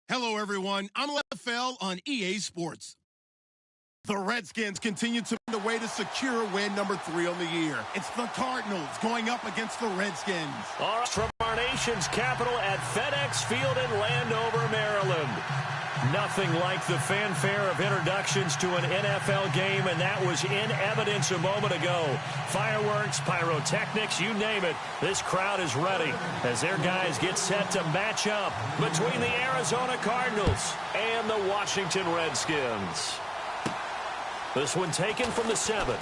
Hello, everyone. I'm NFL on EA Sports. The Redskins continue to find a way to secure win number 3 on the year. It's the Cardinals going up against the Redskins. All right, from our nation's capital at FedEx Field in Landover, Maryland. Nothing like the fanfare of introductions to an NFL game, and that was in evidence a moment ago. Fireworks, pyrotechnics, you name it. This crowd is ready as their guys get set to match up between the Arizona Cardinals and the Washington Redskins. This one taken from the 7.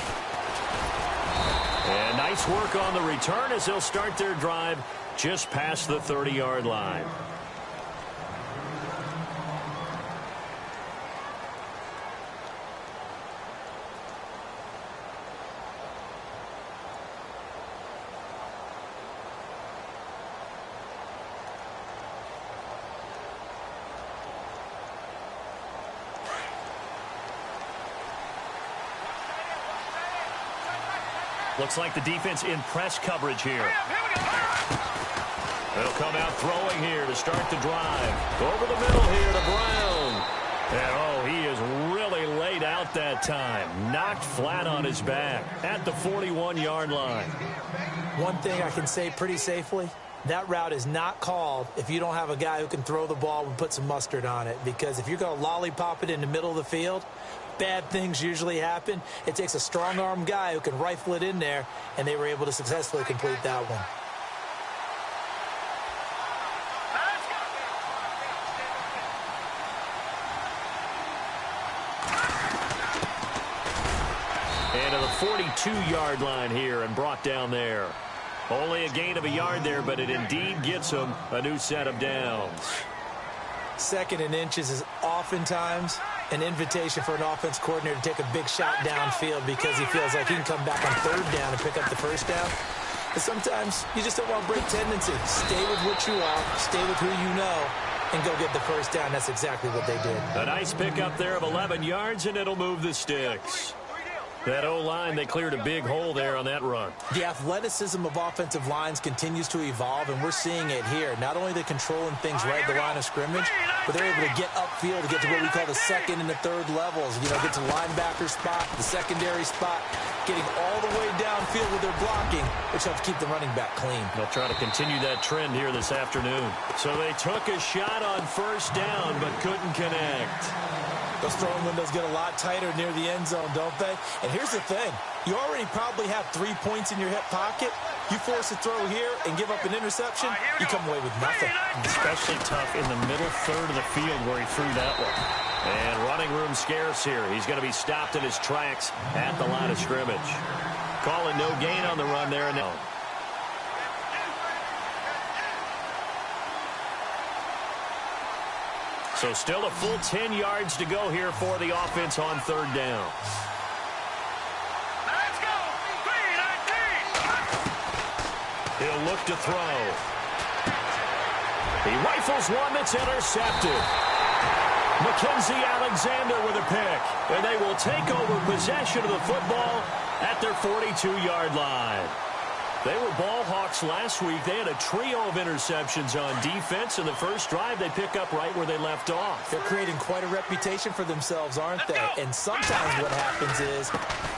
And nice work on the return as they'll start their drive just past the 30-yard line. Looks like the defense in press coverage here. They'll come out throwing here to start the drive. Over the middle here to Brown. And, he is really laid out that time. Knocked flat on his back at the 41-yard line. One thing I can say pretty safely, that route is not called if you don't have a guy who can throw the ball and put some mustard on it. Because if you're going to lollipop it in the middle of the field, bad things usually happen. It takes a strong-arm guy who can rifle it in there, and they were able to successfully complete that one. And to the 42-yard line here and brought down there. Only a gain of a yard there, but it indeed gets him a new set of downs. 2nd and inches is oftentimes an invitation for an offense coordinator to take a big shot downfield because he feels like he can come back on 3rd down and pick up the 1st down. But sometimes you just don't want to break tendency. Stay with what you are, stay with who you know, and go get the 1st down. That's exactly what they did. A nice pickup there of 11 yards, and it'll move the sticks. That O-line, they cleared a big hole there on that run. The athleticism of offensive lines continues to evolve, and we're seeing it here. Not only are they controlling things right at the line of scrimmage, but they're able to get upfield to get to what we call the 2nd and the 3rd levels. You know, get to the linebacker spot, the secondary spot, getting all the way downfield with their blocking, which helps keep the running back clean. They'll try to continue that trend here this afternoon. So they took a shot on 1st down, but couldn't connect. Those throwing windows get a lot tighter near the end zone, don't they? And here's the thing. You already probably have 3 points in your hip pocket. You force a throw here and give up an interception, you come away with nothing. Especially tough in the middle 3rd of the field where he threw that one. And running room scarce here. He's going to be stopped in his tracks at the line of scrimmage. Calling no gain on the run there. No. So still a full 10 yards to go here for the offense on 3rd down. Let's go. 3-19. He'll look to throw. He rifles one that's intercepted. Mackenzie Alexander with a pick. And they will take over possession of the football at their 42-yard line. They were ball hawks last week. They had a trio of interceptions on defense. In the first drive, they pick up right where they left off. They're creating quite a reputation for themselves, aren't they? And sometimes what happens is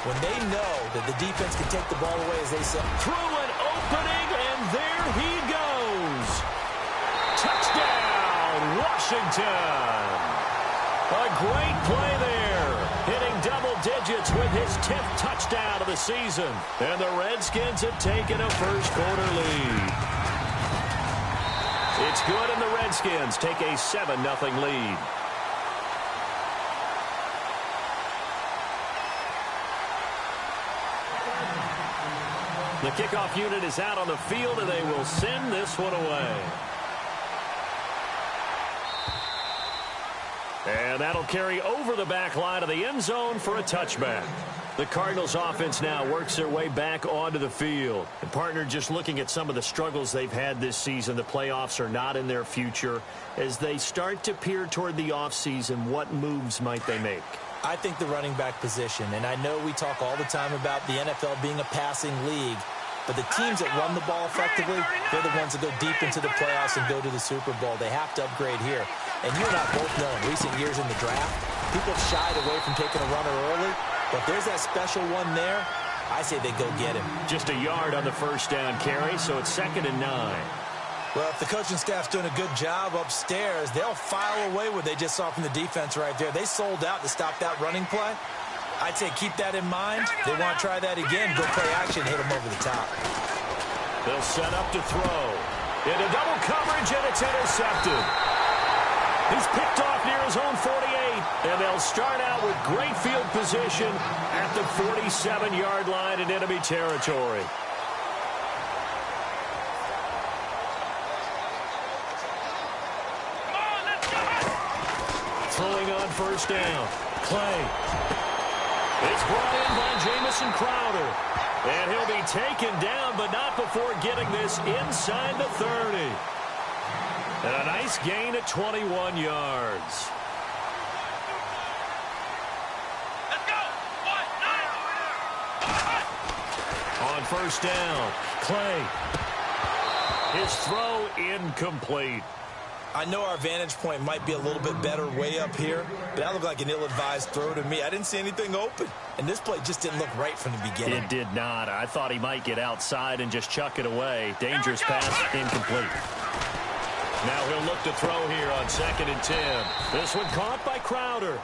when they know that the defense can take the ball away, as they say. Through an opening, and there he goes. Touchdown, Washington. A great play there. Hitting double digits with his 10th touchdown of the season. And the Redskins have taken a first-quarter lead. It's good, and the Redskins take a 7-0 lead. The kickoff unit is out on the field, and they will send this one away. And that'll carry over the back line of the end zone for a touchback. The Cardinals offense now works their way back onto the field. And partner, just looking at some of the struggles they've had this season, the playoffs are not in their future. As they start to peer toward the offseason, what moves might they make? I think the running back position, and I know we talk all the time about the NFL being a passing league, But the teams that run the ball effectively, they're the ones that go deep into the playoffs and go to the Super Bowl. They have to upgrade here. And you and I both know in recent years in the draft, people have shied away from taking a runner early. But if there's that special one there, I say they go get him. Just a yard on the first down carry, so it's 2nd and 9. Well, if the coaching staff's doing a good job upstairs, they'll file away what they just saw from the defense right there. They sold out to stop that running play. I'd say keep that in mind. They want to try that again. Go play action, hit them over the top. They'll set up to throw. Into double coverage, and it's intercepted. He's picked off near his own 48, and they'll start out with great field position at the 47-yard line in enemy territory. Throwing on first down. Clay. It's brought in by Jamison Crowder. And he'll be taken down, but not before getting this inside the 30. And a nice gain at 21 yards. Let's go. On first down, Clay. His throw incomplete. I know our vantage point might be a little bit better way up here, but that looked like an ill-advised throw to me. I didn't see anything open, and this play just didn't look right from the beginning. It did not. I thought he might get outside and just chuck it away. Dangerous pass, incomplete. Now he'll look to throw here on 2nd and 10. This one caught by Crowder.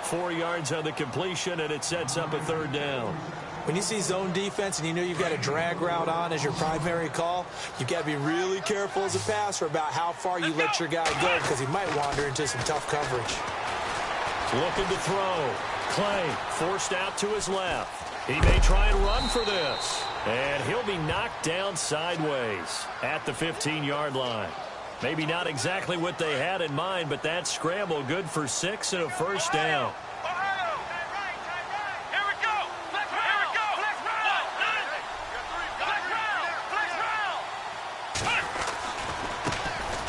4 yards on the completion, and it sets up a 3rd down. When you see zone defense and you know you've got a drag route on as your primary call, you've got to be really careful as a passer about how far you let your guy go because he might wander into some tough coverage. Looking to throw. Clay forced out to his left. He may try and run for this. And he'll be knocked down sideways at the 15-yard line. Maybe not exactly what they had in mind, but that scramble good for 6 and a first down.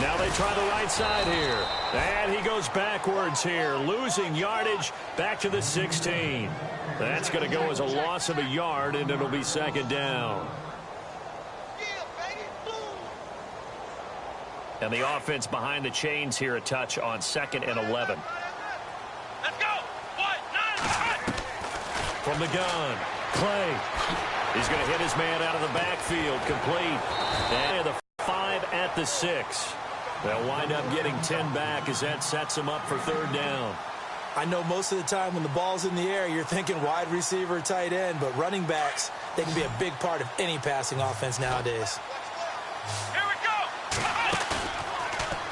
Now they try the right side here. And he goes backwards here, losing yardage back to the 16. That's going to go as a loss of a yard, and it'll be 2nd down. And the offense behind the chains here a touch on 2nd and 11. Let's go. From the gun, Clay. He's going to hit his man out of the backfield, complete. And the 5 at the 6. They'll wind up getting 10 back as that sets them up for 3rd down. I know most of the time when the ball's in the air, you're thinking wide receiver, tight end, but running backs, they can be a big part of any passing offense nowadays. Here we go.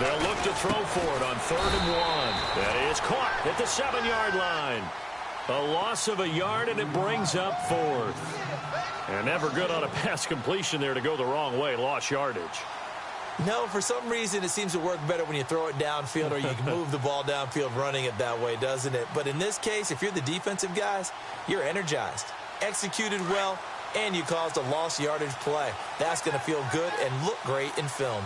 They'll look to throw for it on 3rd and 1. That is caught at the 7-yard line. A loss of a yard, and it brings up 4th. And never good on a pass completion there to go the wrong way. Lost yardage. No, for some reason, it seems to work better when you throw it downfield or you can move the ball downfield running it that way, doesn't it? But in this case, if you're the defensive guys, you're energized, executed well, and you caused a lost yardage play. That's going to feel good and look great in film.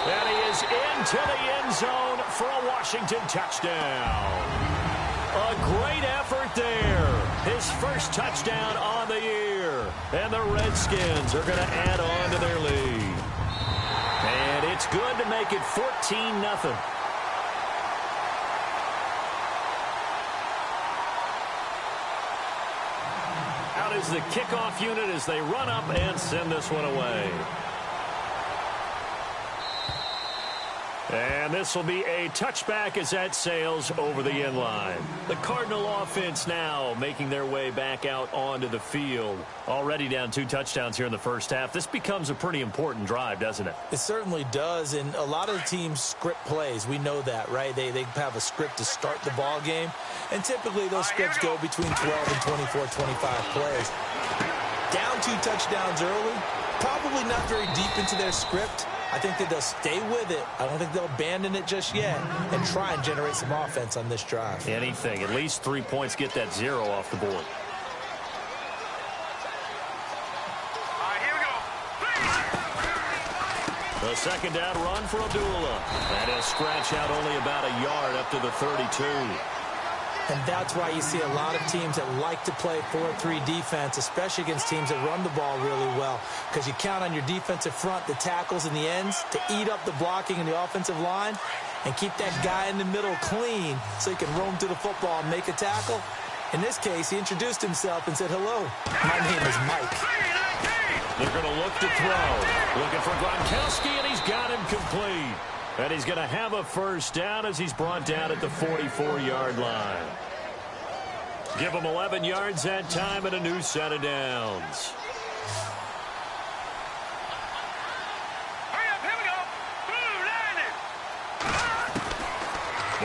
And he is into the end zone for a Washington touchdown. A great effort there. His first touchdown on the year. And the Redskins are going to add on to their lead. And it's good to make it 14-0. Out is the kickoff unit as they run up and send this one away. And this will be a touchback as that sails over the end line. The Cardinal offense now making their way back out onto the field. Already down 2 touchdowns here in the first half. This becomes a pretty important drive, doesn't it? It certainly does, and a lot of the teams script plays. We know that, right? They have a script to start the ball game, and typically those scripts go between 12 and 24, 25 plays. Down 2 touchdowns early, probably not very deep into their script. I think that they'll stay with it. I don't think they'll abandon it just yet and try and generate some offense on this drive. Anything. At least 3 points, get that 0 off the board. All right, here we go. The 2nd down run for Abdullah. And he'll scratch out only about a yard up to the 32. And that's why you see a lot of teams that like to play 4-3 defense, especially against teams that run the ball really well, because you count on your defensive front, the tackles and the ends, to eat up the blocking in the offensive line and keep that guy in the middle clean so he can roam to the football and make a tackle. In this case, he introduced himself and said, "Hello, my name is Mike." They're going to look to throw. Looking for Gronkowski, and he's got him complete. And he's going to have a first down as he's brought down at the 44-yard line. Give him 11 yards that time and a new set of downs. Hurry up, here we go.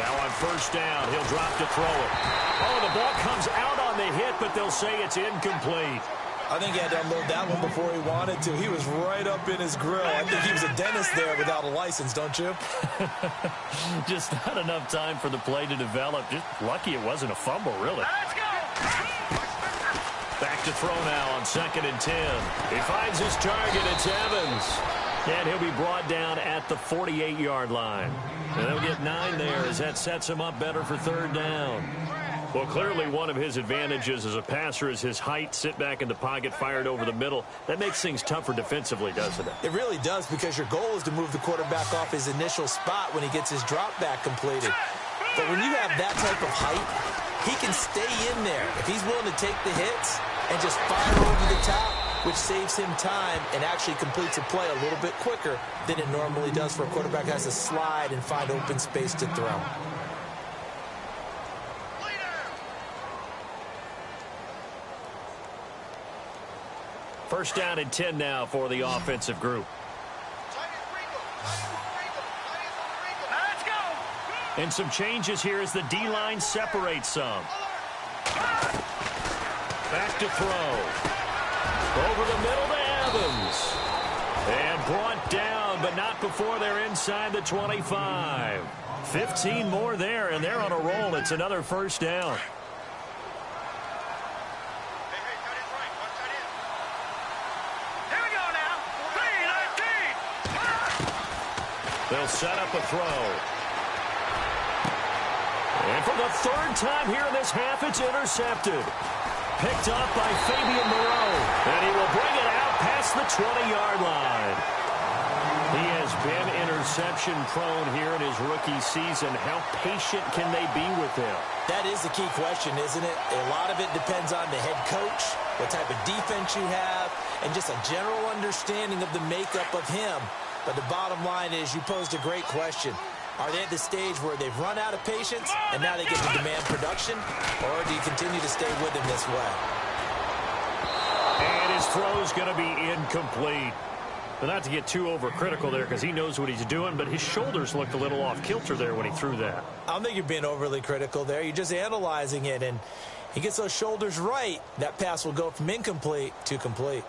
Now on first down, he'll drop to throw it. Oh, the ball comes out on the hit, but they'll say it's incomplete. I think he had to unload that one before he wanted to. He was right up in his grill. I think he was a dentist there without a license, don't you? Just not enough time for the play to develop. Just lucky it wasn't a fumble, really. Let's go. Back to throw now on 2nd and 10. He finds his target. It's Evans. And he'll be brought down at the 48-yard line. And they'll get 9 there as that sets him up better for 3rd down. Well, clearly one of his advantages as a passer is his height, sit back in the pocket, fired over the middle. That makes things tougher defensively, doesn't it? It really does, because your goal is to move the quarterback off his initial spot when he gets his drop back completed. But when you have that type of height, he can stay in there if he's willing to take the hits and just fire over the top, which saves him time and actually completes a play a little bit quicker than it normally does for a quarterback who has to slide and find open space to throw. First down and 10 now for the offensive group. Let's go. And some changes here as the D-line separates some. Back to throw. Over the middle to Evans. And brought down, but not before they're inside the 25. 15 more there, and they're on a roll. It's another first down. They'll set up a throw. And for the 3rd time here in this half, it's intercepted. Picked up by Fabian Moreau. And he will bring it out past the 20-yard line. He has been interception-prone here in his rookie season. How patient can they be with him? That is the key question, isn't it? A lot of it depends on the head coach, what type of defense you have, and just a general understanding of the makeup of him. But the bottom line is, you posed a great question. Are they at the stage where they've run out of patience and now they get to demand production? Or do you continue to stay with him this way? And his throw's going to be incomplete. But not to get too overcritical there, because he knows what he's doing, but his shoulders looked a little off kilter there when he threw that. I don't think you're being overly critical there. You're just analyzing it, and he gets those shoulders right. That pass will go from incomplete to complete.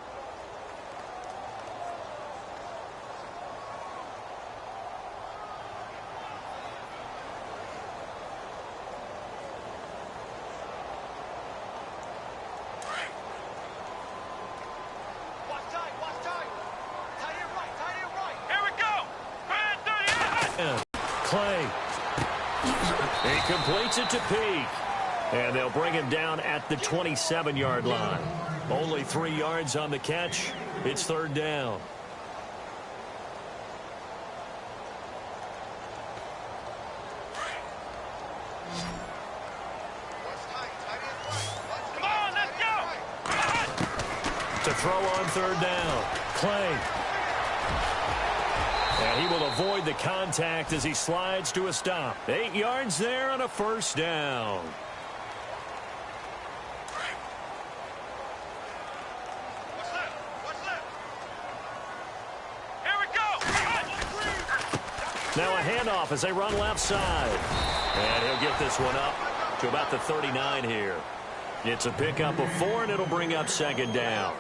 Clay. He completes it to Peak. And they'll bring him down at the 27-yard line. Only 3 yards on the catch. It's 3rd down. Come on, let's go. To throw on 3rd down. Clay. And he will avoid the contact as he slides to a stop. 8 yards there on a first down. Here we go. Now a handoff as they run left side. And he'll get this one up to about the 39 here. It's a pickup of 4, and it'll bring up 2nd down.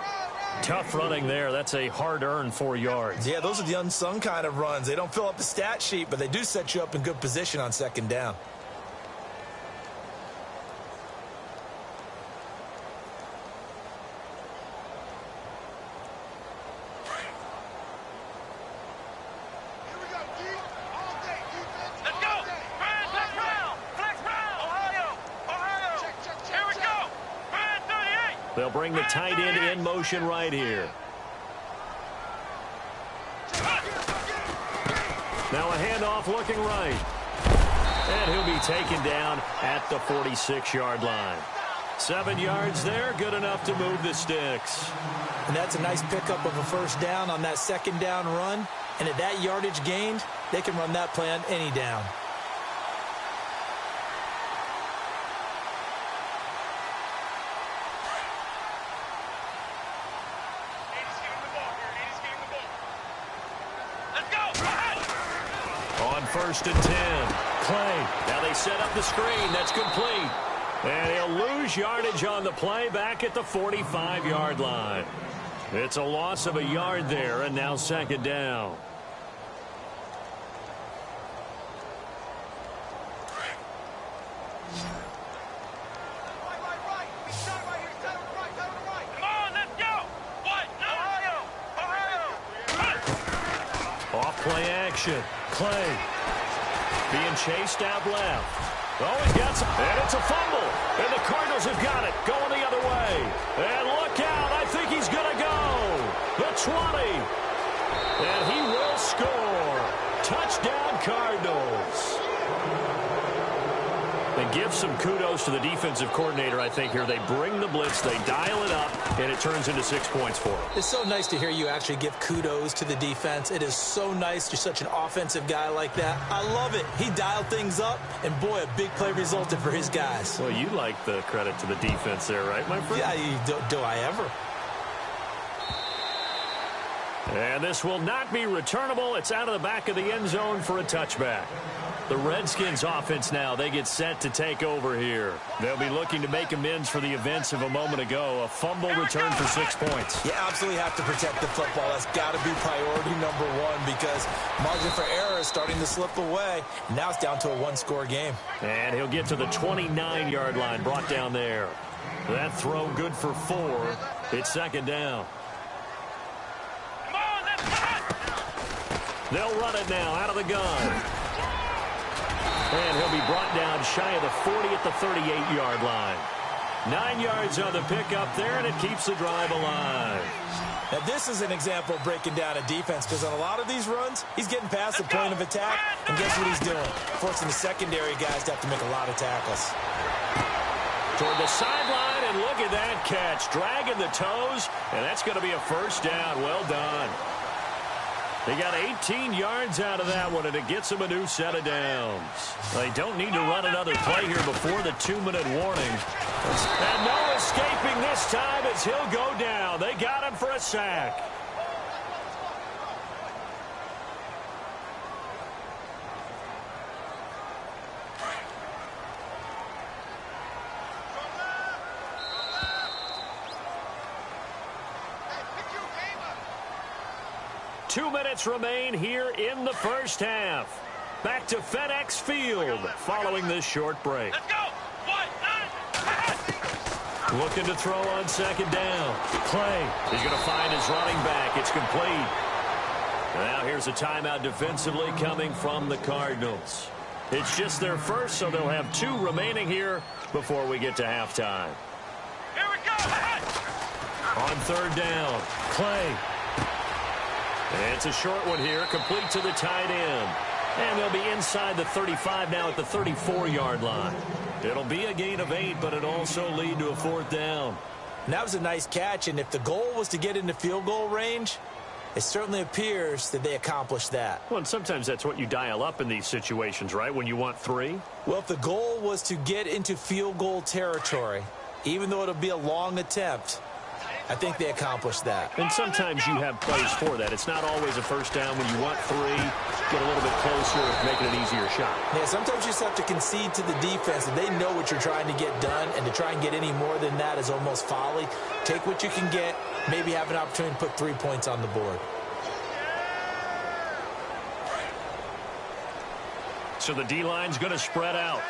Tough running there. That's a hard-earned 4 yards. Yeah, those are the unsung kind of runs. They don't fill up the stat sheet, but they do set you up in good position on 2nd down. Let's go. Flex round. Ohio. They'll bring the tight end in motion right here. Now a handoff looking right. And he'll be taken down at the 46-yard line. 7 yards there, good enough to move the sticks. And that's a nice pickup of a first down on that second down run. And at that yardage gained, they can run that play on any down. On 1st and 10, Clay. Now they set up the screen. That's complete. And he'll lose yardage on the play back at the 45-yard line. It's a loss of a yard there, and now second down. Off-play action. Clay being chased out left. Oh, he's got some. And it's a fumble. And the Cardinals have got it. Going the other way. And look out. I think he's going to go. The 20. And he will score. Touchdown, Cardinals. And give some kudos to the defensive coordinator, I think, here. They bring the blitz, they dial it up, and it turns into 6 points for them. It's so nice to hear you actually give kudos to the defense. It is so nice. You're such an offensive guy like that. I love it. He dialed things up, and boy, a big play resulted for his guys. Well, you like the credit to the defense there, right, my friend? Yeah, do I ever? And this will not be returnable. It's out of the back of the end zone for a touchback. The Redskins offense now, they get set to take over here. They'll be looking to make amends for the events of a moment ago. A fumble return for 6 points. You absolutely have to protect the football. That's got to be priority number one because margin for error is starting to slip away. Now it's down to a one-score game. And he'll get to the 29-yard line, brought down there. That throw good for 4. It's second down. They'll run it now out of the gun. And he'll be brought down shy of the 40 at the 38-yard line. 9 yards on the pickup there, and it keeps the drive alive. Now, this is an example of breaking down a defense because on a lot of these runs, he's getting past the point of attack, and guess what he's doing? Forcing the secondary guys to have to make a lot of tackles. Toward the sideline, and look at that catch. Dragging the toes, and that's going to be a first down. Well done. They got 18 yards out of that one, and it gets them a new set of downs. They don't need to run another play here before the 2-minute warning. And no escaping this time as he'll go down. They got him for a sack. Two minutes remain here in the first half. Back to FedEx Field following this short break. Let's go. 1, 9. Looking to throw on second down. Clay. He's going to find his running back. It's complete. Now here's a timeout defensively coming from the Cardinals. It's just their first, so they'll have 2 remaining here before we get to halftime. Here we go. On third down, Clay. It's a short one here, complete to the tight end. And they'll be inside the 35 now at the 34-yard line. It'll be a gain of 8, but it'll also lead to a fourth down. And that was a nice catch, and if the goal was to get into field goal range, it certainly appears that they accomplished that. Well, and sometimes that's what you dial up in these situations, right, when you want 3? Well, if the goal was to get into field goal territory, even though it'll be a long attempt, I think they accomplished that. And sometimes you have plays for that. It's not always a first down when you want 3, get a little bit closer, make it an easier shot. Yeah, sometimes you just have to concede to the defense, and they know what you're trying to get done, and to try and get any more than that is almost folly. Take what you can get, maybe have an opportunity to put 3 points on the board. So the D-line's going to spread out.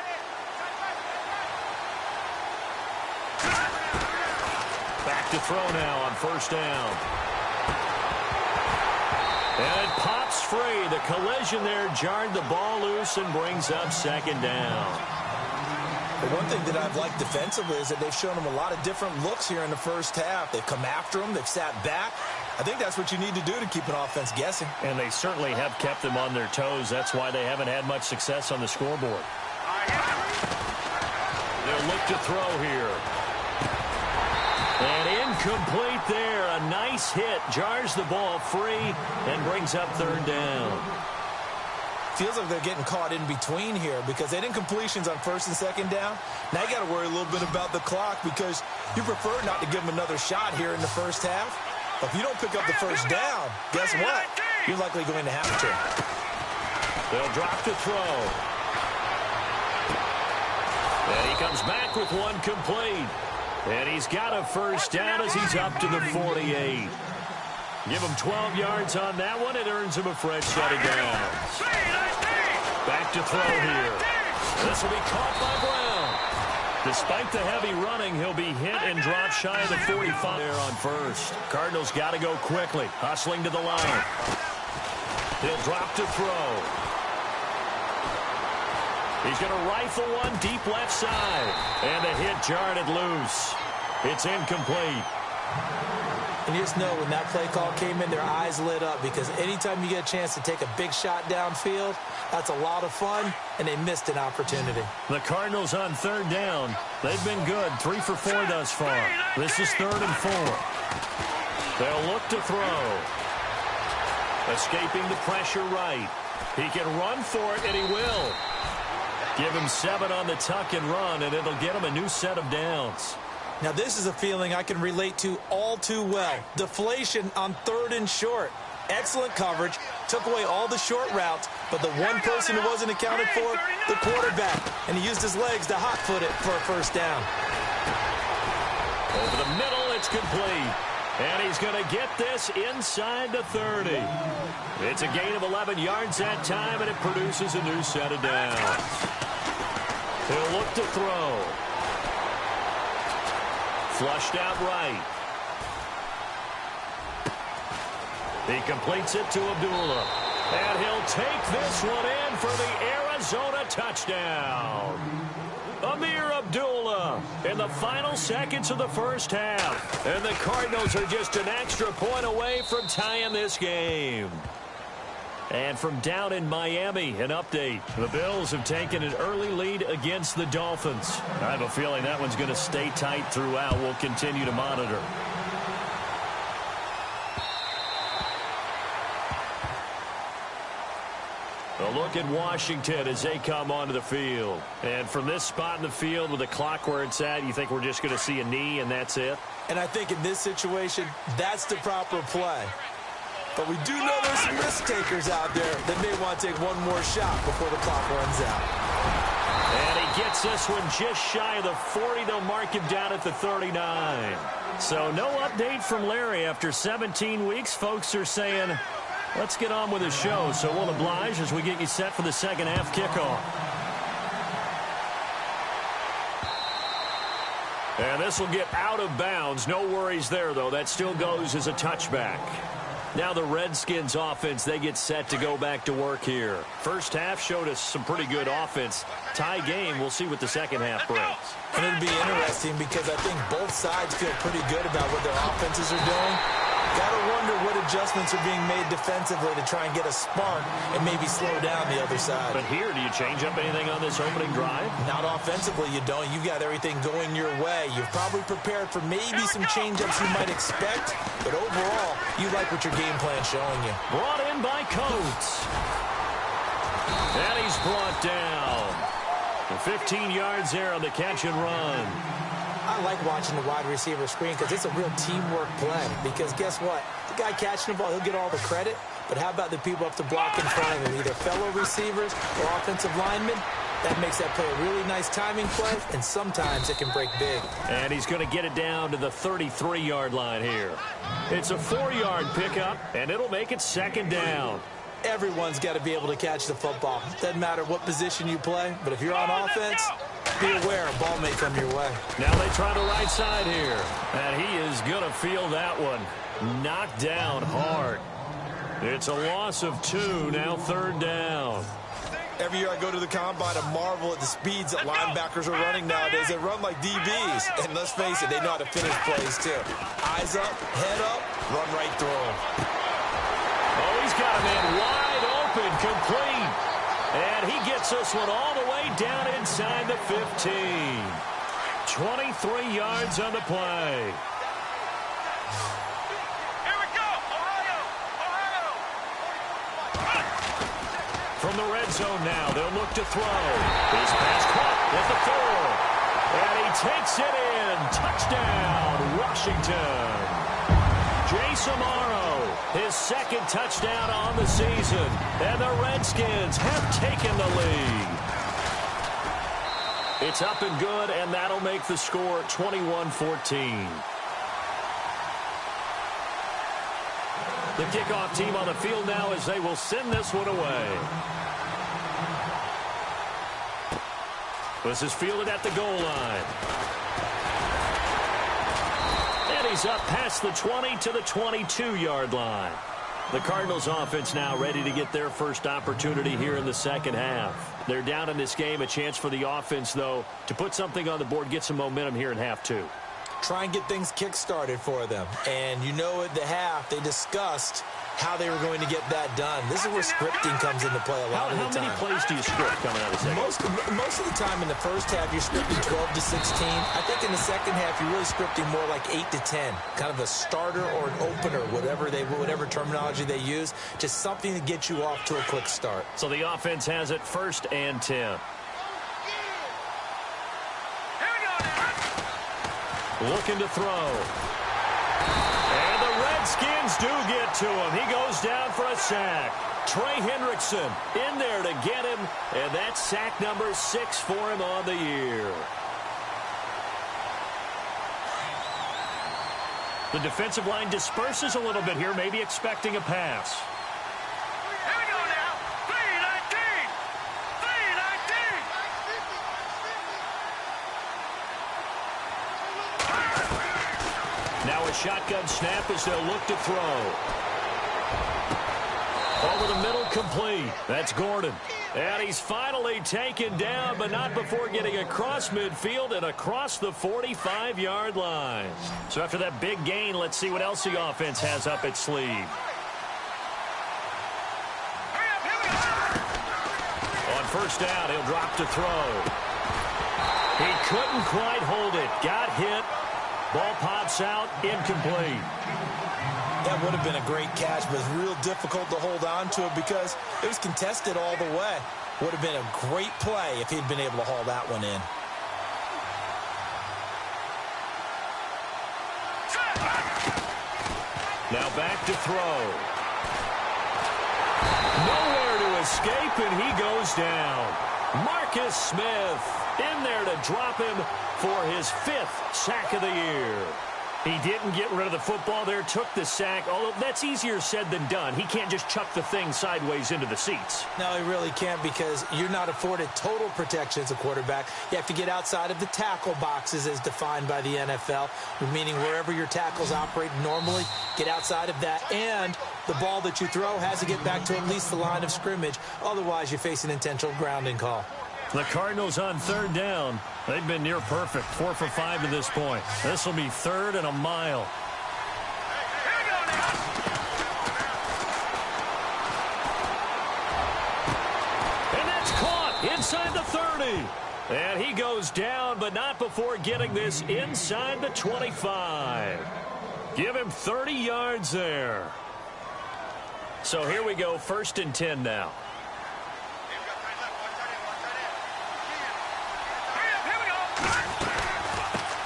Back to throw now on first down. And it pops free. The collision there jarred the ball loose and brings up second down. The one thing that I've liked defensively is that they've shown him a lot of different looks here in the first half. They've come after him. They've sat back. I think that's what you need to do to keep an offense guessing. And they certainly have kept them on their toes. That's why they haven't had much success on the scoreboard. They'll look to throw here. And incomplete there. A nice hit. Jars the ball free and brings up third down. Feels like they're getting caught in between here because they didn't completions on first and second down. Now you got to worry a little bit about the clock because you prefer not to give them another shot here in the first half. But if you don't pick up the first down, guess what? You're likely going to have to. They'll drop to throw. And he comes back with one complete. And he's got a first down as he's up to the 48. Give him 12 yards on that one. It earns him a fresh set of downs. Back to throw here. This will be caught by Brown. Despite the heavy running, he'll be hit and drop shy of the 45 there on first. Cardinals got to go quickly. Hustling to the line. He'll drop to throw. He's going to rifle one deep left side. And the hit jarred it loose. It's incomplete. And you just know when that play call came in, their eyes lit up because anytime you get a chance to take a big shot downfield, that's a lot of fun, and they missed an opportunity. The Cardinals on third down. They've been good, 3 for 4 thus far. This is 3rd and 4. They'll look to throw. Escaping the pressure right. He can run for it, and he will. Give him 7 on the tuck and run, and it'll get him a new set of downs. Now, this is a feeling I can relate to all too well. Deflation on 3rd and short. Excellent coverage. Took away all the short routes, but the one person who wasn't accounted for, the quarterback. And he used his legs to hot-foot it for a first down. Over the middle, it's complete. And he's going to get this inside the 30. It's a gain of 11 yards that time, and it produces a new set of downs. He'll look to throw. Flushed out right. He completes it to Abdullah. And he'll take this one in for the Arizona touchdown. Amir Abdullah in the final seconds of the first half. And the Cardinals are just an extra point away from tying this game. And from down in Miami, an update. The Bills have taken an early lead against the Dolphins. I have a feeling that one's going to stay tight throughout. We'll continue to monitor. A look at Washington as they come onto the field. And from this spot in the field with the clock where it's at, you think we're just going to see a knee and that's it? And I think in this situation, that's the proper play. But we do know there's some risk takers out there that may want to take one more shot before the clock runs out. And he gets this one just shy of the 40. They'll mark him down at the 39. So no update from Larry after 17 weeks. Folks are saying, let's get on with the show. So we'll oblige as we get you set for the second half kickoff. And this will get out of bounds. No worries there, though. That still goes as a touchback. Now the Redskins offense, they get set to go back to work here. First half showed us some pretty good offense. Tie game, we'll see what the second half brings. And it'll be interesting because I think both sides feel pretty good about what their offenses are doing. Got to wonder what adjustments are being made defensively to try and get a spark and maybe slow down the other side. But here, do you change up anything on this opening drive? Not offensively, you don't. You've got everything going your way. You've probably prepared for maybe some change-ups you might expect, but overall, you like what your game plan's showing you. Brought in by Coates. And he's brought down. 15 yards there on the catch and run. I like watching the wide receiver screen because it's a real teamwork play. Because guess what? The guy catching the ball, he'll get all the credit. But how about the people up to block in front of him, either fellow receivers or offensive linemen? That makes that play a really nice timing play, and sometimes it can break big. And he's going to get it down to the 33-yard line here. It's a 4-yard pickup, and it'll make it second down. Everyone's got to be able to catch the football. Doesn't matter what position you play, but if you're on offense, be aware a ball may come your way. Now they try the right side here. And he is going to feel that one. Knocked down hard. It's a loss of 2, now third down. Every year I go to the combine and marvel at the speeds that linebackers are running nowadays. They run like DBs. And let's face it, they know how to finish plays too. Eyes up, head up, run right through them. Oh, he's got a man wide open, complete. And he gets this one all the way down inside the 15. 23 yards on the play. Here we go, Ohio! From the red zone now, they'll look to throw. His pass caught at the 4. And he takes it in. Touchdown, Washington. Jace Amaro, his second touchdown on the season. And the Redskins have taken the lead. It's up and good, and that'll make the score 21-14. The kickoff team on the field now as they will send this one away. This is fielded at the goal line. And he's up past the 20 to the 22-yard line. The Cardinals offense now ready to get their first opportunity here in the second half. They're down in this game. A chance for the offense, though, to put something on the board, get some momentum here in half two. Try and get things kick-started for them. And you know at the half, they discussed how they were going to get that done. This is where scripting comes into play a lot of the time. How many plays do you script coming out of the second? Most of the time in the first half, you're scripting 12 to 16. I think in the second half, you're really scripting more like 8 to 10. Kind of a starter or an opener, whatever terminology they use. Just something to get you off to a quick start. So the offense has it 1st and 10. Looking to throw. And the Redskins do get to him. He goes down for a sack. Trey Hendrickson in there to get him. And that's sack number 6 for him on the year. The defensive line disperses a little bit here, maybe expecting a pass. Here we go now. 3-19. 3-19. Now a shotgun snap as they'll look to throw. Over the middle, complete. That's Gordon. And he's finally taken down, but not before getting across midfield and across the 45-yard line. So after that big gain, let's see what else the offense has up its sleeve. On first down, he'll drop to throw. He couldn't quite hold it. Got hit. Ball pops out, incomplete. That would have been a great catch, but it's real difficult to hold on to it because it was contested all the way. Would have been a great play if he'd been able to haul that one in. Now back to throw. Nowhere to escape, and he goes down. Marcus Smith in there to drop him for his 5th sack of the year. He didn't get rid of the football there, took the sack, although that's easier said than done. He can't just chuck the thing sideways into the seats. No, he really can't because you're not afforded total protection as a quarterback. You have to get outside of the tackle boxes as defined by the NFL, meaning wherever your tackles operate normally, get outside of that. And the ball that you throw has to get back to at least the line of scrimmage. Otherwise, you face an intentional grounding call. The Cardinals on 3rd down. They've been near perfect, 4 for 5 to this point. This will be 3rd and a mile. And that's caught inside the 30. And he goes down, but not before getting this inside the 25. Give him 30 yards there. So here we go, 1st and 10 now.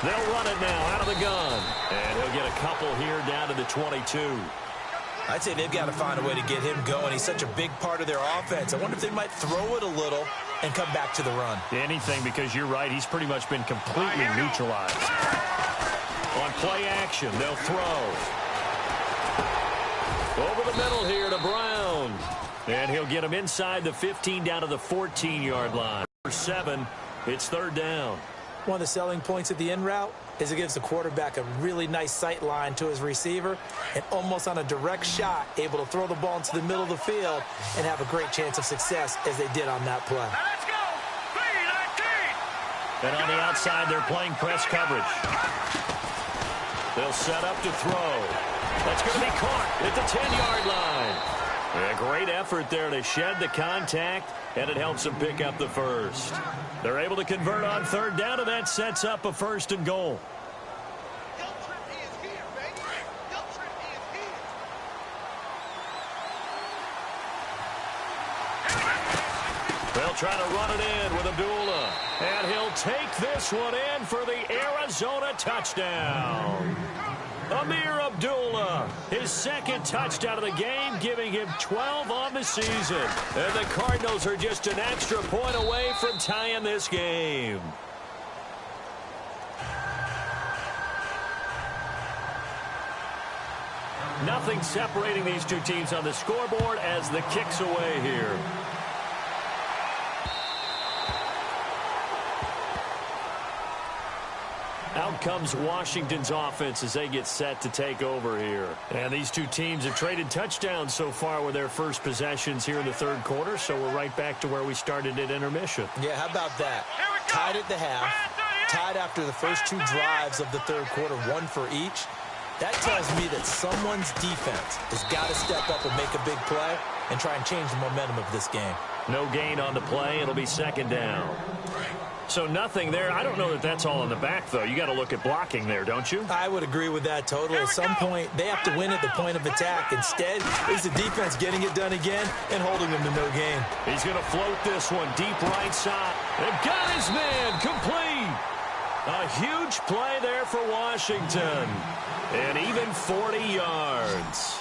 They'll run it now out of the gun. And he'll get a couple here down to the 22. I'd say they've got to find a way to get him going. He's such a big part of their offense. I wonder if they might throw it a little and come back to the run. Anything, because you're right. He's pretty much been completely neutralized. On play action, they'll throw. Over the middle here to Brown. And he'll get him inside the 15 down to the 14-yard line. For 7, it's 3rd down. One of the selling points of the in route, is it gives the quarterback a really nice sight line to his receiver and almost on a direct shot able to throw the ball into the middle of the field and have a great chance of success as they did on that play. Now let's go. 3-19. And on the outside, they're playing press coverage. They'll set up to throw. That's going to be caught at the 10-yard line. A great effort there to shed the contact, and it helps them pick up the first. They're able to convert on third down, and that sets up a 1st and goal. They'll try to run it in with Abdullah. And he'll take this one in for the Arizona touchdown. Amir Abdullah, his 2nd touchdown of the game, giving him 12 on the season. And the Cardinals are just an extra point away from tying this game. Nothing separating these two teams on the scoreboard as the kick's away here. Out comes Washington's offense as they get set to take over here. And these two teams have traded touchdowns so far with their first possessions here in the 3rd quarter, so we're right back to where we started at intermission. Yeah, how about that? Tied at the half, tied after the first 2 drives of the 3rd quarter, 1 for each. That tells me that someone's defense has got to step up and make a big play and try and change the momentum of this game. No gain on the play. It'll be 2nd down. So nothing there. I don't know that that's all in the back, though. You got to look at blocking there, don't you? I would agree with that totally. At some point, they have to win at the point of attack. Instead, it's the defense getting it done again and holding them to no gain. He's going to float this one deep right side. They've got his man complete. A huge play there for Washington. And even 40 yards.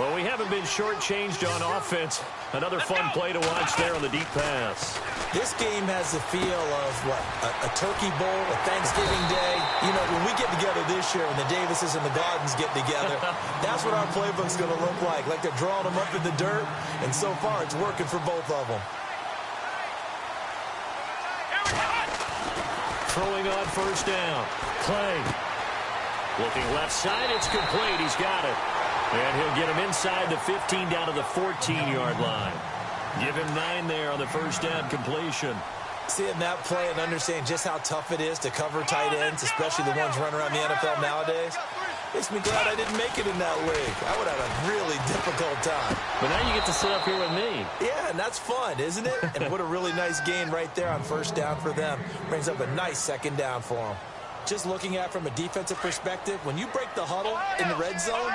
Well, we haven't been shortchanged on offense. Another fun play to watch there on the deep pass. This game has the feel of, a Turkey Bowl, a Thanksgiving Day. You know, when we get together this year and the Davises and the Gardens get together, that's what our playbook's going to look like. Like they're drawing them up in the dirt, and so far it's working for both of them. Throwing on 1st down. Clay. Looking left side, it's complete. He's got it. And he'll get him inside the 15 down to the 14-yard line. Give him 9 there on the 1st down completion. Seeing that play and understanding just how tough it is to cover tight ends, especially the ones running around the NFL nowadays, makes me glad I didn't make it in that league. I would have a really difficult time. But now you get to sit up here with me. Yeah, and that's fun, isn't it? And what a really nice gain right there on 1st down for them. Brings up a nice 2nd down for them. Just looking at it from a defensive perspective, when you break the huddle in the red zone,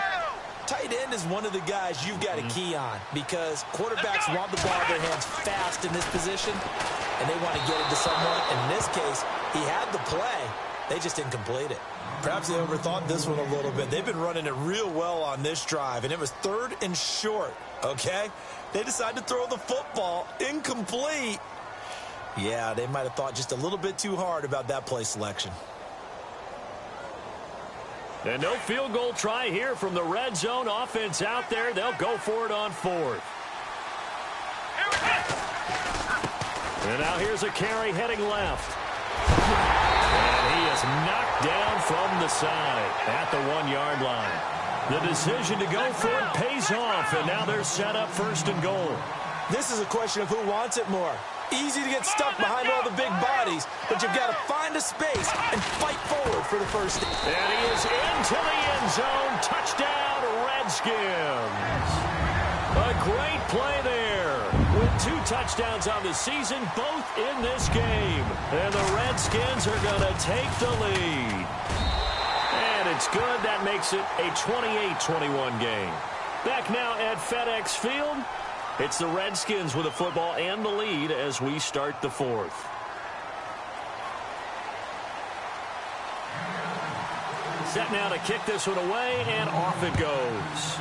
tight end is one of the guys you've got to key on because quarterbacks want the ball in their hands fast in this position, and they want to get it to someone. And in this case, he had the play. They just didn't complete it. Perhaps they overthought this one a little bit. They've been running it real well on this drive, and it was 3rd and short, okay? They decided to throw the football incomplete. Yeah, they might have thought just a little bit too hard about that play selection. And no field goal try here from the red zone offense out there. They'll go for it on 4th. And now here's a carry heading left. And he is knocked down from the side at the 1-yard line. The decision to go for it pays off, and now they're set up 1st and goal. This is a question of who wants it more. Easy to get stuck behind all the big bodies, but you've got to find a space and fight forward for the 1st. And he is into the end zone. Touchdown, Redskins. A great play there. With 2 touchdowns on the season, both in this game. And the Redskins are going to take the lead. And it's good. That makes it a 28-21 game. Back now at FedEx Field. It's the Redskins with the football and the lead as we start the 4th. Set now to kick this one away, and off it goes.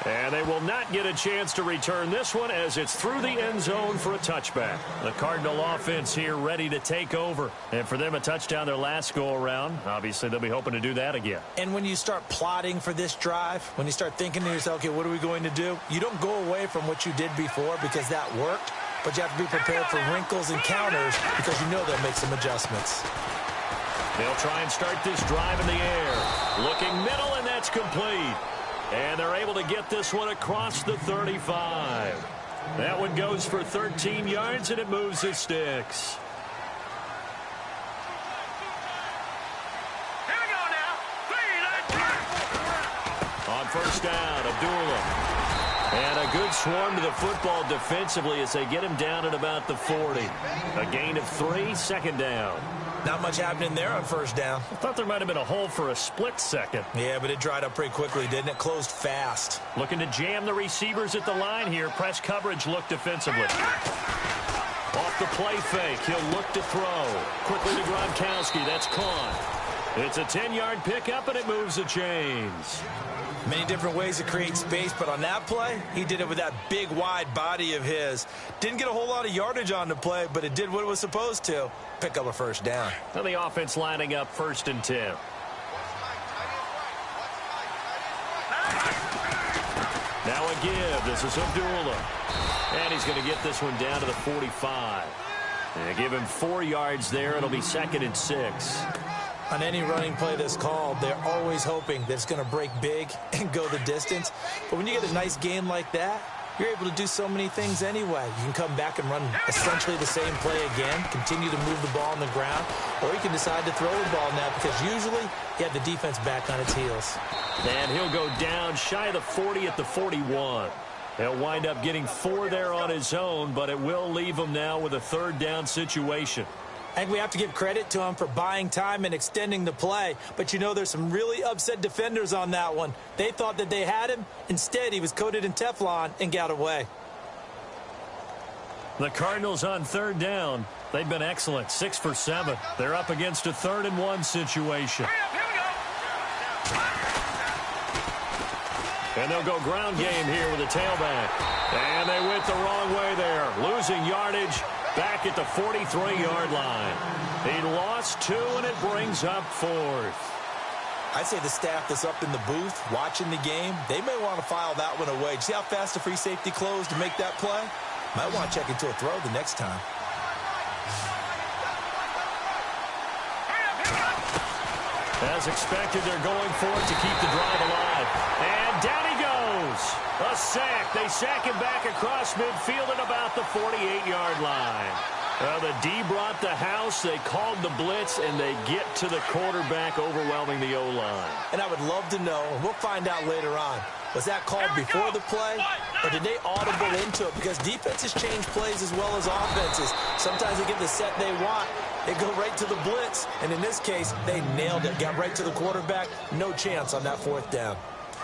And they will not get a chance to return this one as it's through the end zone for a touchback. The Cardinal offense here ready to take over. And for them, a touchdown their last go-around. Obviously, they'll be hoping to do that again. And when you start plotting for this drive, when you start thinking to yourself, okay, what are we going to do? You don't go away from what you did before because that worked. but you have to be prepared for wrinkles and counters because you know they'll make some adjustments. They'll try and start this drive in the air. Looking middle, and that's complete. And they're able to get this one across the 35. That one goes for 13 yards, and it moves the sticks. Here we go now. 3-19. On first down, Abdullah. And a good swarm to the football defensively as they get him down at about the 40. A gain of 3, second down. Not much happening there on first down. I thought there might have been a hole for a split second. Yeah, but it dried up pretty quickly, didn't it? Closed fast. Looking to jam the receivers at the line here. Press coverage look defensively. Off the play fake, he'll look to throw. Quickly to Gronkowski, that's caught. It's a 10-yard pickup, and it moves the chains. Many different ways to create space, but on that play, he did it with that big, wide body of his. Didn't get a whole lot of yardage on the play, but it did what it was supposed to. Pick up a first down. And the offense lining up 1st and 10. Now a give. This is Abdullah. And he's going to get this one down to the 45. And give him 4 yards there. It'll be 2nd and 6. On any running play that's called, they're always hoping that it's going to break big and go the distance. But when you get a nice gain like that, you're able to do so many things anyway. You can come back and run essentially the same play again, continue to move the ball on the ground, or you can decide to throw the ball now because usually you have the defense back on its heels. And he'll go down shy of the 40 at the 41. He'll wind up getting 4 there on his own, but it will leave him now with a 3rd down situation. I think we have to give credit to him for buying time and extending the play. But, you know, there's some really upset defenders on that one. They thought that they had him. Instead, he was coated in Teflon and got away. The Cardinals on 3rd down. They've been excellent, 6 for 7. They're up against a 3rd and 1 situation. Here we go. And they'll go ground game here with a tailback. And they went the wrong way there, losing yardage. Back at the 43-yard line. He lost 2, and it brings up 4th. I'd say the staff that's up in the booth watching the game, they may want to file that one away. See how fast the free safety closed to make that play? Might want to check into a throw the next time. As expected, they're going for it to keep the drive alive. And down he goes. A sack. They sack him back across midfield at about the 48-yard line. The D brought the house. They called the blitz, and they get to the quarterback, overwhelming the O-line. And I would love to know, and we'll find out later on, was that called before the play, or did they audible into it? Because defenses change plays as well as offenses. Sometimes they get the set they want. They go right to the blitz, and in this case, they nailed it. Got right to the quarterback. No chance on that 4th down.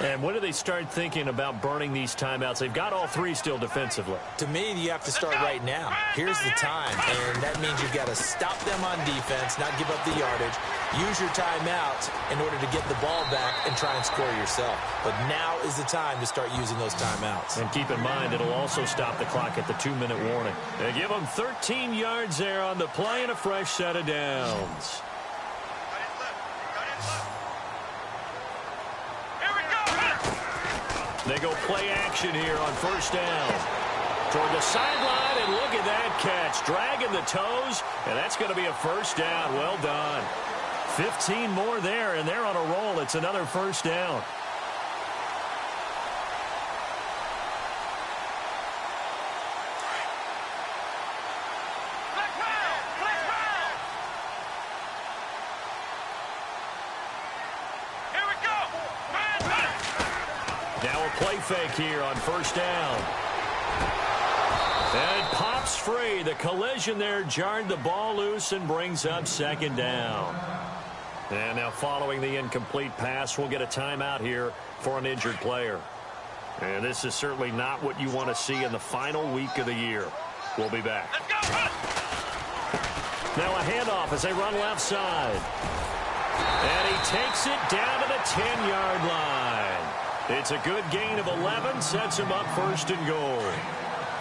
And when do they start thinking about burning these timeouts? They've got all 3 still defensively. To me, you have to start right now. Here's the time, and that means you've got to stop them on defense, not give up the yardage, use your timeouts in order to get the ball back and try and score yourself. But now is the time to start using those timeouts. And keep in mind, it'll also stop the clock at the 2-minute warning. They give them 13 yards there on the play and a fresh set of downs. They go play action here on first down. Toward the sideline, and look at that catch. Dragging the toes, and that's going to be a first down. Well done. 15 more there, and they're on a roll. It's another first down. Play fake here on first down. And it pops free. The collision there jarred the ball loose and brings up 2nd down. And now following the incomplete pass, we'll get a timeout here for an injured player. And this is certainly not what you want to see in the final week of the year. We'll be back. Let's go. Now a handoff as they run left side. And he takes it down to the 10-yard line. It's a good gain of 11, sets him up 1st and goal.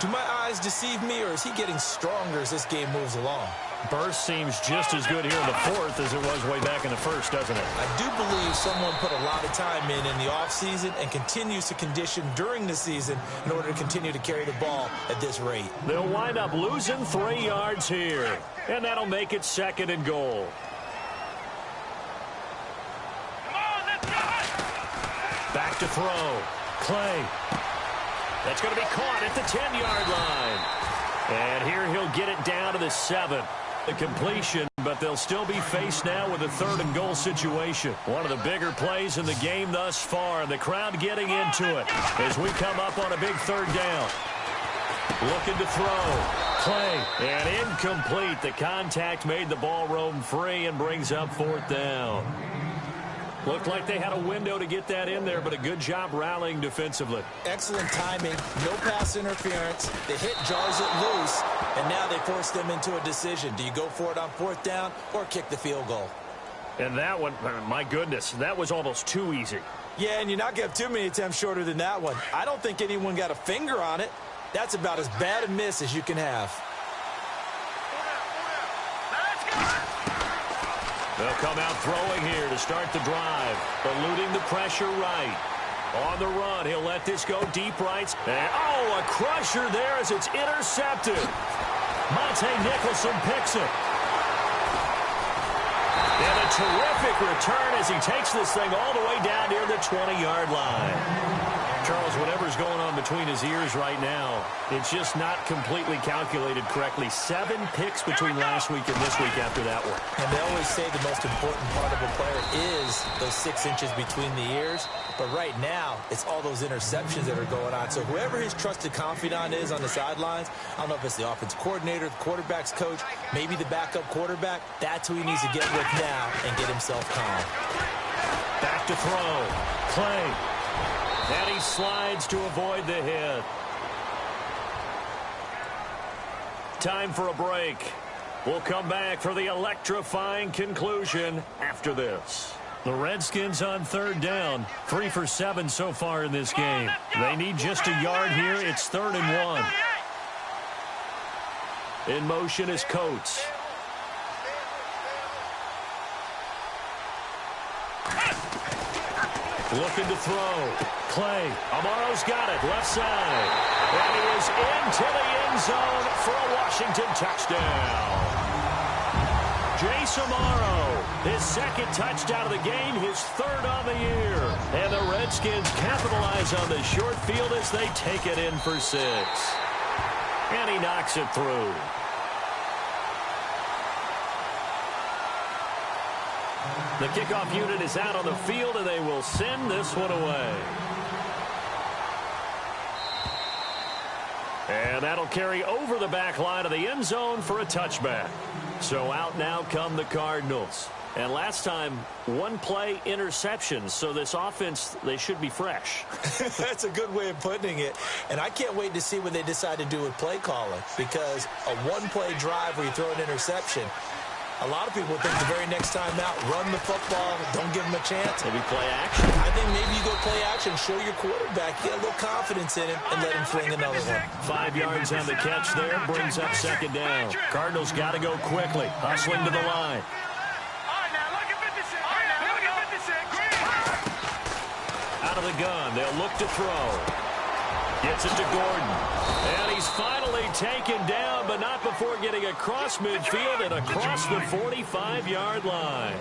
Do my eyes deceive me, or is he getting stronger as this game moves along? Burst seems just as good here in the fourth as it was way back in the first, doesn't it? I do believe someone put a lot of time in the offseason and continues to condition during the season in order to continue to carry the ball at this rate. They'll wind up losing 3 yards here, and that'll make it 2nd and goal. Back to throw. Clay. That's going to be caught at the 10-yard line. And here he'll get it down to the 7. The completion, but they'll still be faced now with a 3rd and goal situation. One of the bigger plays in the game thus far. The crowd getting into it as we come up on a big 3rd down. Looking to throw. Clay. And incomplete. The contact made the ball roam free and brings up 4th down. Looked like they had a window to get that in there, but a good job rallying defensively. Excellent timing, no pass interference. The hit jars it loose, and now they force them into a decision. Do you go for it on 4th down or kick the field goal? And that one, my goodness, that was almost too easy. Yeah, and you're not going to have too many attempts shorter than that one. I don't think anyone got a finger on it. That's about as bad a miss as you can have. They'll come out throwing here to start the drive. Eluding the pressure right. On the run, he'll let this go deep right. And, oh, a crusher there as it's intercepted. Monte Nicholson picks it. And a terrific return as he takes this thing all the way down near the 20-yard line. Charles, whatever's going on between his ears right now, it's just not completely calculated correctly. 7 picks between last week and this week after that one. And they always say the most important part of a player is those 6 inches between the ears. But right now, it's all those interceptions that are going on. So whoever his trusted confidant is on the sidelines, I don't know if it's the offense coordinator, the quarterback's coach, maybe the backup quarterback, that's who he needs to get with now and get himself calm. Back to throw. Clay. And he slides to avoid the hit. Time for a break. We'll come back for the electrifying conclusion after this. The Redskins on 3rd down. 3 for 7 so far in this game. They need just a yard here. It's 3rd and 1. In motion is Coates. Looking to throw. Clay. Amaro's got it. Left side. And he is into the end zone for a Washington touchdown. Jace Amaro, his 2nd touchdown of the game, his 3rd on the year. And the Redskins capitalize on the short field as they take it in for 6. And he knocks it through. The kickoff unit is out on the field, and they will send this one away. And that'll carry over the back line of the end zone for a touchback. So out now come the Cardinals. And last time, 1 play interception. So this offense, they should be fresh. That's a good way of putting it. And I can't wait to see what they decide to do with play calling. Because a 1-play drive where you throw an interception, a lot of people think the very next time out, run the football, don't give them a chance. Maybe play action. I think maybe you go play action, show your quarterback, get a little confidence in him, and let him fling another one. 5 yards on the catch there, brings up 2nd down. Cardinals got to go quickly, hustling to the line. Out of the gun, they'll look to throw. Gets it to Gordon. And he's finally taken down, but not before getting across midfield and across the 45-yard line.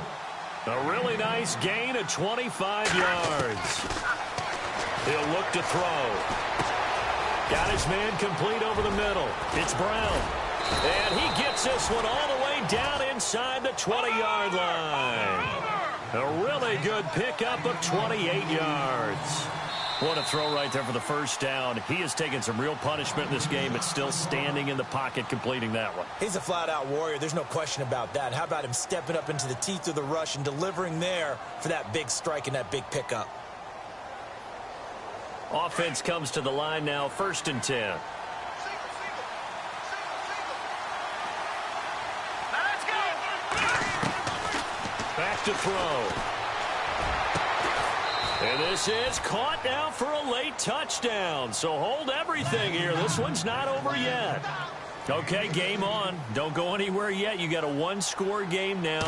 A really nice gain of 25 yards. He'll look to throw. Got his man complete over the middle. It's Brown. And he gets this one all the way down inside the 20-yard line. A really good pickup of 28 yards. What a throw right there for the first down. He has taken some real punishment in this game, but still standing in the pocket completing that one. He's a flat-out warrior. There's no question about that. How about him stepping up into the teeth of the rush and delivering there for that big strike and that big pickup? Offense comes to the line now, 1st and 10. Back to throw. And this is caught now for a late touchdown. So hold everything here. This one's not over yet. Okay, game on. Don't go anywhere yet. You got a one-score game now.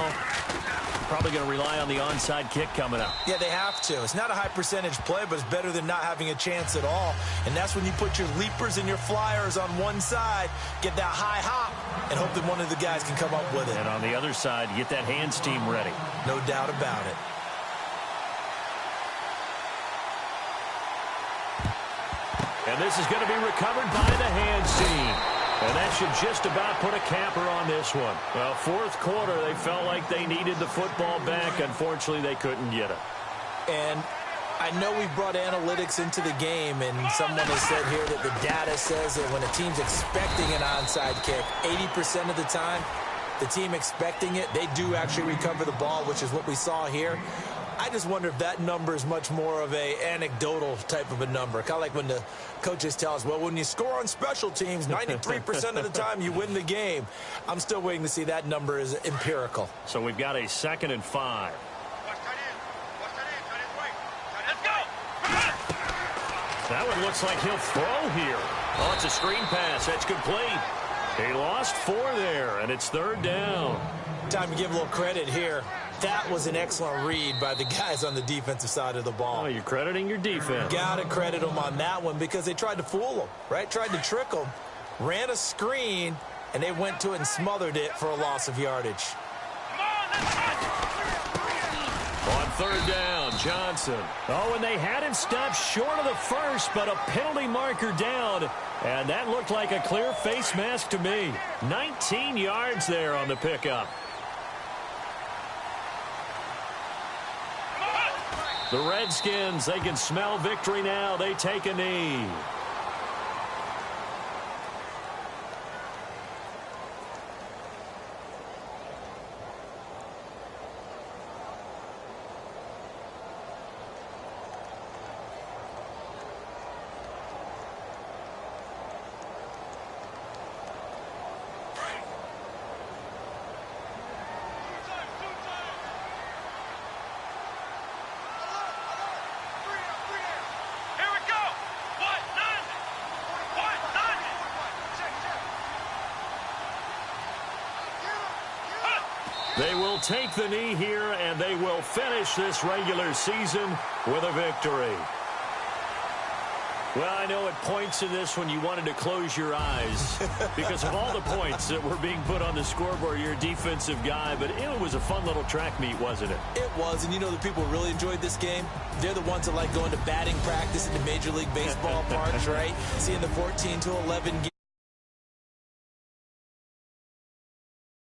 Probably going to rely on the onside kick coming up. Yeah, they have to. It's not a high-percentage play, but it's better than not having a chance at all. And that's when you put your leapers and your flyers on one side, get that high hop, and hope that one of the guys can come up with it. And on the other side, get that hands team ready. No doubt about it. And this is going to be recovered by the hands team. And that should just about put a capper on this one. Well, fourth quarter, they felt like they needed the football back. Unfortunately, they couldn't get it. And I know we brought analytics into the game, and someone has said here that the data says that when a team's expecting an onside kick, 80% of the time, the team expecting it, they do actually recover the ball, which is what we saw here. I just wonder if that number is much more of a anecdotal type of a number. Kind of like when the coaches tell us, well, when you score on special teams, 93% of the time you win the game. I'm still waiting to see that number is empirical. So we've got a 2nd and 5. That one looks like he'll throw here. Oh, it's a screen pass. That's complete. He lost 4 there, and it's 3rd down. Time to give a little credit here. That was an excellent read by the guys on the defensive side of the ball. Oh, you're crediting your defense. Got to credit them on that one because they tried to fool them, right? Tried to trick them, ran a screen, and they went to it and smothered it for a loss of yardage. On 3rd down, Johnson. Oh, and they had him stopped short of the first, but a penalty marker down. And that looked like a clear face mask to me. 19 yards there on the pickup. The Redskins, they can smell victory now. They take a knee. They will take the knee here, and they will finish this regular season with a victory. Well, I know at points in this when you wanted to close your eyes because of all the points that were being put on the scoreboard. You're a defensive guy, but it was a fun little track meet, wasn't it? It was, and you know the people who really enjoyed this game? They're the ones that like going to batting practice at the Major League Baseball parks, right? Seeing the 14-11 game.